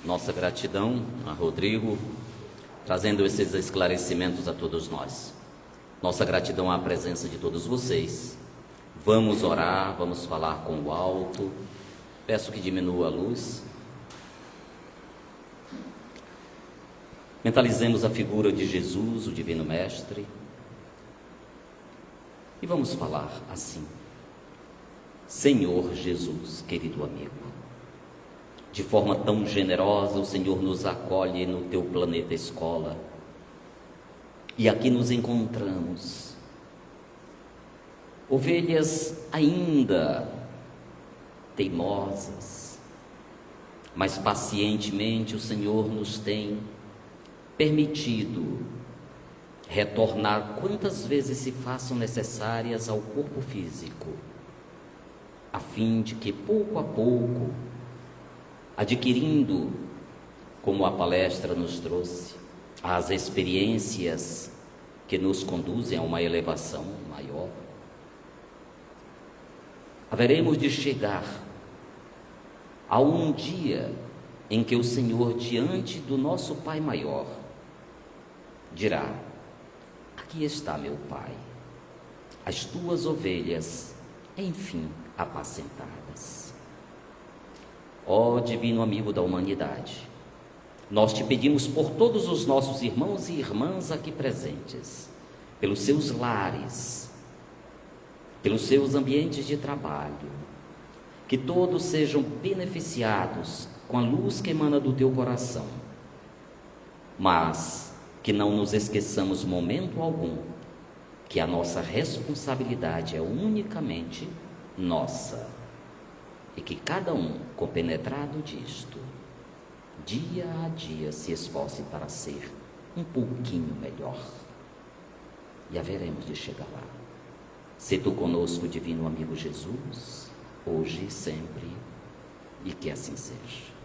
Nossa gratidão a Rodrigo, trazendo esses esclarecimentos a todos nós. Nossa gratidão à presença de todos vocês. Vamos orar, vamos falar com o alto. Peço que diminua a luz. Mentalizemos a figura de Jesus, o Divino Mestre. E vamos falar assim: Senhor Jesus, querido amigo, de forma tão generosa o Senhor nos acolhe no teu planeta escola. E aqui nos encontramos, ovelhas ainda teimosas, mas pacientemente o Senhor nos tem permitido retornar quantas vezes se façam necessárias ao corpo físico, a fim de que pouco a pouco, adquirindo, como a palestra nos trouxe, as experiências que nos conduzem a uma elevação maior, haveremos de chegar a um dia em que o Senhor, diante do nosso Pai Maior, dirá: aqui está meu Pai, as tuas ovelhas, enfim, apacentadas. Ó divino amigo da humanidade, nós te pedimos por todos os nossos irmãos e irmãs aqui presentes, pelos seus lares, pelos seus ambientes de trabalho, que todos sejam beneficiados com a luz que emana do teu coração, mas que não nos esqueçamos momento algum que a nossa responsabilidade é unicamente nossa, e que cada um, compenetrado disto, dia a dia se esforce para ser um pouquinho melhor, e haveremos de chegar lá. Se tu conosco, divino amigo Jesus, hoje e sempre, e que assim seja.